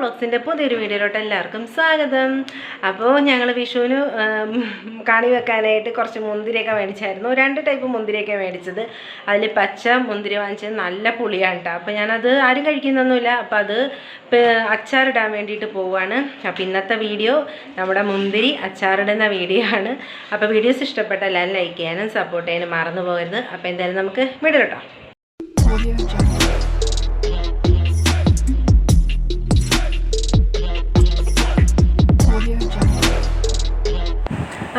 വ്ളോഗ്സിൻ്റെ പുതിയൊരു വീഡിയോയിലോട്ട് എല്ലാവർക്കും സ്വാഗതം. അപ്പോൾ ഞങ്ങൾ വിഷുവിന് കണി വെക്കാനായിട്ട് കുറച്ച് മുന്തിരിയൊക്കെ മേടിച്ചായിരുന്നു. 2 ടൈപ്പ് മുന്തിരിയൊക്കെ മേടിച്ചത്. അതിൽ പച്ച മുന്തിരി വാങ്ങിച്ചത് നല്ല പുളിയാണ് കേട്ടോ. അപ്പോൾ ഞാനത് ആരും കഴിക്കുന്നൊന്നുമില്ല. അപ്പോൾ അത് അച്ചാറിടാൻ വേണ്ടിയിട്ട് പോവുകയാണ്. അപ്പോൾ ഇന്നത്തെ വീഡിയോ നമ്മുടെ മുന്തിരി അച്ചാറിടുന്ന വീഡിയോ ആണ്. അപ്പോൾ വീഡിയോസ് ഇഷ്ടപ്പെട്ട എല്ലാവരും ലൈക്ക് ചെയ്യാനും സപ്പോർട്ട് ചെയ്യാനും മറന്നു പോകരുത്. അപ്പോൾ എന്തായാലും നമുക്ക് വീഡിയോ കേട്ടോ.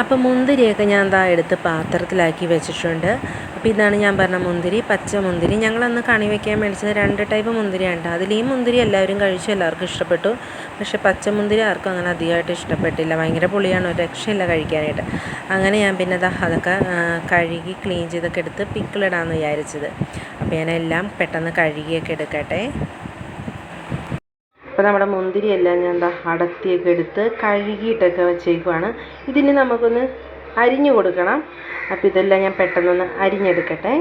അപ്പോൾ മുന്തിരിയൊക്കെ ഞാൻ എടുത്ത് പാത്രത്തിലാക്കി വെച്ചിട്ടുണ്ട്. അപ്പോൾ ഇതാണ് ഞാൻ പറഞ്ഞ മുന്തിരി, പച്ച മുന്തിരി. ഞങ്ങളന്ന് കണി വയ്ക്കാൻ മേടിച്ചത് 2 ടൈപ്പ് മുന്തിരിയാണ്. അതിൽ ഈ മുന്തിരി എല്ലാവരും കഴിച്ചു, എല്ലാവർക്കും ഇഷ്ടപ്പെട്ടു. പക്ഷേ പച്ച മുന്തിരി ആർക്കും അങ്ങനെ അധികമായിട്ട് ഇഷ്ടപ്പെട്ടില്ല. ഭയങ്കര പുളിയാണ്, ഒരു രക്ഷയില്ല കഴിക്കാനായിട്ട്. അങ്ങനെ ഞാൻ പിന്നെ അതൊക്കെ കഴുകി ക്ലീൻ ചെയ്തൊക്കെ എടുത്ത് പിക്കിളിടാമെന്ന് വിചാരിച്ചത്. അപ്പോൾ ഞാനെല്ലാം പെട്ടെന്ന് കഴുകിയൊക്കെ എടുക്കട്ടെ. അപ്പോൾ നമ്മുടെ മുന്തിരിയെല്ലാം ഞാൻ അടത്തിയൊക്കെ എടുത്ത് കഴുകിയിട്ടൊക്കെ വെച്ചേക്കുവാണ്. ഇതിന് നമുക്കൊന്ന് അരിഞ്ഞു കൊടുക്കണം. അപ്പോൾ ഇതെല്ലാം ഞാൻ പെട്ടെന്നൊന്ന് അരിഞ്ഞെടുക്കട്ടെ.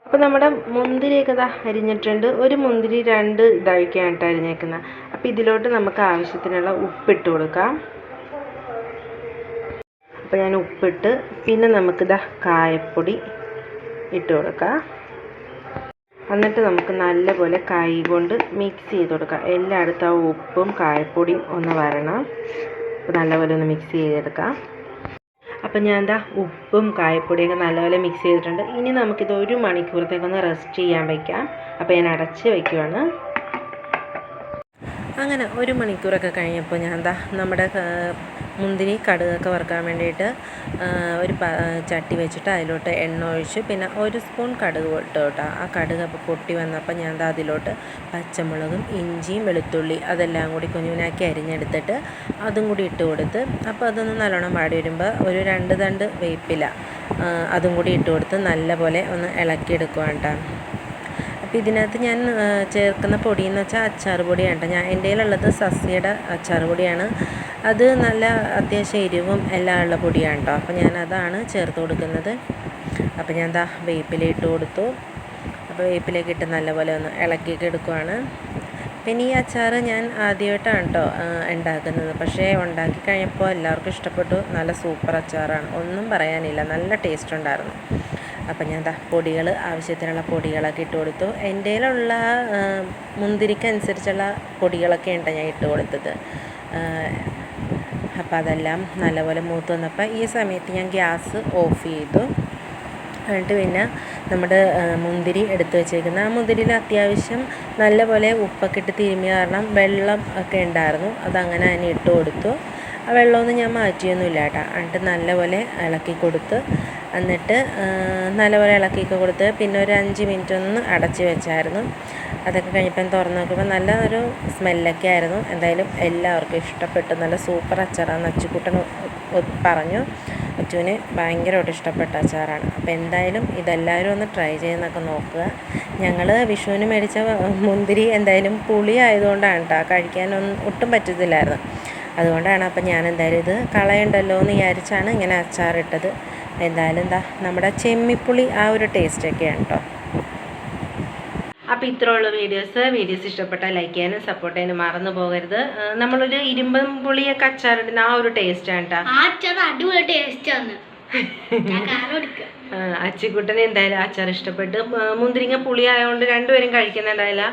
അപ്പോൾ നമ്മുടെ മുന്തിരിയൊക്കെ അരിഞ്ഞിട്ടുണ്ട്. ഒരു മുന്തിരി 2 ഇതായിട്ടാണ് അരിഞ്ഞേക്കുന്നത്. അപ്പോൾ ഇതിലോട്ട് നമുക്ക് ആവശ്യത്തിനുള്ള ഉപ്പിട്ട് കൊടുക്കാം. അപ്പോൾ ഞാൻ ഉപ്പിട്ട് പിന്നെ നമുക്കിത് കായപ്പൊടി ഇട്ട് കൊടുക്കാം. എന്നിട്ട് നമുക്ക് നല്ലപോലെ കൈ കൊണ്ട് മിക്സ് ചെയ്ത് കൊടുക്കാം. എല്ലായിടത്തും ആ ഉപ്പും കായപ്പൊടിയും ഒന്ന് വരണം. അപ്പോൾ നല്ലപോലെ ഒന്ന് മിക്സ് ചെയ്തെടുക്കാം. അപ്പോൾ ഞാൻ ഉപ്പും കായപ്പൊടിയൊക്കെ നല്ലപോലെ മിക്സ് ചെയ്തിട്ടുണ്ട്. ഇനി നമുക്കിത് 1 മണിക്കൂറത്തേക്കൊന്ന് റെസ്റ്റ് ചെയ്യാൻ വയ്ക്കാം. അപ്പോൾ ഞാൻ അടച്ച് വയ്ക്കുവാണ്. അങ്ങനെ 1 മണിക്കൂറൊക്കെ കഴിഞ്ഞപ്പോൾ ഞാൻ നമ്മുടെ മുന്തിരി കടുകൊക്കെ വറുക്കാൻ വേണ്ടിയിട്ട് ഒരു ചട്ടി വെച്ചിട്ട് അതിലോട്ട് എണ്ണ ഒഴിച്ച് പിന്നെ 1 സ്പൂൺ കടുക് ഇട്ടു കേട്ടോ. ആ കടുക് അപ്പോൾ പൊട്ടി വന്നപ്പോൾ ഞാൻ അതിലോട്ട് പച്ചമുളകും ഇഞ്ചിയും വെളുത്തുള്ളി അതെല്ലാം കൂടി കുഞ്ഞുനാക്കി അരിഞ്ഞെടുത്തിട്ട് അതും കൂടി ഇട്ട് കൊടുത്ത് അപ്പോൾ അതൊന്ന് നല്ലോണം വാടി വരുമ്പോൾ ഒരു 2 തണ്ട് വേപ്പില അതും കൂടി ഇട്ട് കൊടുത്ത് നല്ലപോലെ ഒന്ന് ഇളക്കിയെടുക്കുവാണ് കേട്ടോ. അപ്പോൾ ഇതിനകത്ത് ഞാൻ ചേർക്കുന്ന പൊടിയെന്ന് വെച്ചാൽ അച്ചാർ പൊടിയാണ് കേട്ടോ. എൻ്റെ കയ്യിലുള്ളത് സസ്യയുടെ അച്ചാർ പൊടിയാണ്. അത് നല്ല അത്യാവശ്യം എരിവും എല്ലാം ഉള്ള പൊടിയാണ് കേട്ടോ. അപ്പോൾ ഞാനതാണ് ചേർത്ത് കൊടുക്കുന്നത്. അപ്പോൾ ഞാൻ വേപ്പില ഇട്ട് കൊടുത്തു. അപ്പോൾ വേപ്പിലേക്ക് ഇട്ട് നല്ലപോലെ ഒന്ന് ഇളക്കിയൊക്കെ എടുക്കുവാണ്. പിന്നെ ഈ അച്ചാർ ഞാൻ ആദ്യമായിട്ടാണ് കേട്ടോ ഉണ്ടാക്കുന്നത്. പക്ഷേ ഉണ്ടാക്കി കഴിഞ്ഞപ്പോൾ എല്ലാവർക്കും ഇഷ്ടപ്പെട്ടു. നല്ല സൂപ്പർ അച്ചാറാണ്, ഒന്നും പറയാനില്ല, നല്ല ടേസ്റ്റ് ഉണ്ടായിരുന്നു. അപ്പം ഞാൻ പൊടികൾ ആവശ്യത്തിനുള്ള പൊടികളൊക്കെ ഇട്ട് കൊടുത്തു. എൻ്റെ കയ്യിലുള്ള മുന്തിരിക്കനുസരിച്ചുള്ള പൊടികളൊക്കെ ഉണ്ട് ഞാൻ ഇട്ട് കൊടുത്തത്. അപ്പം അതെല്ലാം നല്ലപോലെ മൂത്ത് വന്നപ്പോൾ ഈ സമയത്ത് ഞാൻ ഗ്യാസ് ഓഫ് ചെയ്തു. എന്നിട്ട് പിന്നെ നമ്മുടെ മുന്തിരി എടുത്ത് വെച്ചേക്കുന്ന ആ മുന്തിരിയിൽ അത്യാവശ്യം നല്ലപോലെ ഉപ്പൊക്കെ ഇട്ട് തിരുമ്മിയ കാരണം വെള്ളം ഒക്കെ ഉണ്ടായിരുന്നു. അതങ്ങനെ തന്നെ ഇട്ട് കൊടുത്തു. ആ വെള്ളമൊന്നും ഞാൻ മാറ്റിയൊന്നുമില്ല കേട്ടോ. എന്നിട്ട് നല്ലപോലെ ഇളക്കി കൊടുത്ത് എന്നിട്ട് നല്ലപോലെ ഇളക്കിയൊക്കെ കൊടുത്ത് പിന്നെ ഒരു 5 മിനിറ്റ് ഒന്ന് അടച്ച് വെച്ചായിരുന്നു. അതൊക്കെ കഴിഞ്ഞപ്പം തുറന്ന് നോക്കുമ്പോൾ നല്ലൊരു സ്മെല്ലൊക്കെ ആയിരുന്നു. എന്തായാലും എല്ലാവർക്കും ഇഷ്ടപ്പെട്ടു. നല്ല സൂപ്പർ അച്ചാറാണ്. അച്ചുക്കുട്ടൻ പറഞ്ഞു, അച്ചുവിന് ഭയങ്കരമായിട്ട് ഇഷ്ടപ്പെട്ട അച്ചാറാണ്. അപ്പോൾ എന്തായാലും ഇതെല്ലാവരും ഒന്ന് ട്രൈ ചെയ്യുന്നൊക്കെ നോക്കുക. ഞങ്ങൾ വിഷുവിന് മേടിച്ച മുന്തിരി എന്തായാലും പുളി ആയതുകൊണ്ടാണ് കേട്ടോ കഴിക്കാനൊന്നും ഒട്ടും പറ്റത്തില്ലായിരുന്നു. അതുകൊണ്ടാണ് അപ്പോൾ ഞാൻ എന്തായാലും ഇത് കളയണ്ടല്ലോ എന്ന് വിചാരിച്ചാണ് ഇങ്ങനെ അച്ചാറിട്ടത്. എന്തായാലും നമ്മുടെ ചെമ്മിപ്പുളി ആ ഒരു ടേസ്റ്റൊക്കെയാണ് കേട്ടോ. അപ്പോൾ ഇത്രയുള്ള വീഡിയോസ് ഇഷ്ടപ്പെട്ടാൽ ലൈക്ക് ചെയ്യാനും സപ്പോർട്ട് ചെയ്യാനും മറന്നു പോകരുത്. നമ്മളൊരു ഇരുമ്പൻ പുളിയൊക്കെ അച്ചാറിടുന്ന ആ ഒരു ടേസ്റ്റാണ് കേട്ടോ. അടിപൊളി ടേസ്റ്റാണ്. അച്ചിക്കുട്ടന് എന്തായാലും അച്ചാർ ഇഷ്ടപ്പെട്ട്. മുന്തിരിങ്ങ പുളി ആയതുകൊണ്ട് 2 പേരും കഴിക്കുന്നുണ്ടായില്ല.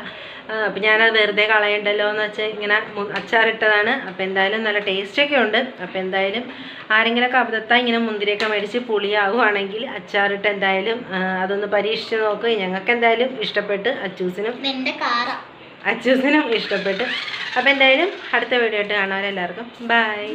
അപ്പം ഞാനത് വെറുതെ കളയണ്ടല്ലോ എന്ന് വെച്ചാൽ ഇങ്ങനെ അച്ചാറിട്ടതാണ്. അപ്പോൾ എന്തായാലും നല്ല ടേസ്റ്റൊക്കെ ഉണ്ട്. അപ്പോൾ എന്തായാലും ആരെങ്കിലുമൊക്കെ അബദ്ധത്താൽ ഇങ്ങനെ മുന്തിരിയൊക്കെ മേടിച്ച് പുളിയാവുകയാണെങ്കിൽ അച്ചാറിട്ട് എന്തായാലും അതൊന്ന് പരീക്ഷിച്ച് നോക്കുക. ഞങ്ങൾക്ക് എന്തായാലും ഇഷ്ടപ്പെട്ട്, അച്ചൂസിനും ഇഷ്ടപ്പെട്ട്. അപ്പോൾ എന്തായാലും അടുത്ത വീഡിയോ ആയിട്ട് കാണാം. എല്ലാവർക്കും ബൈ.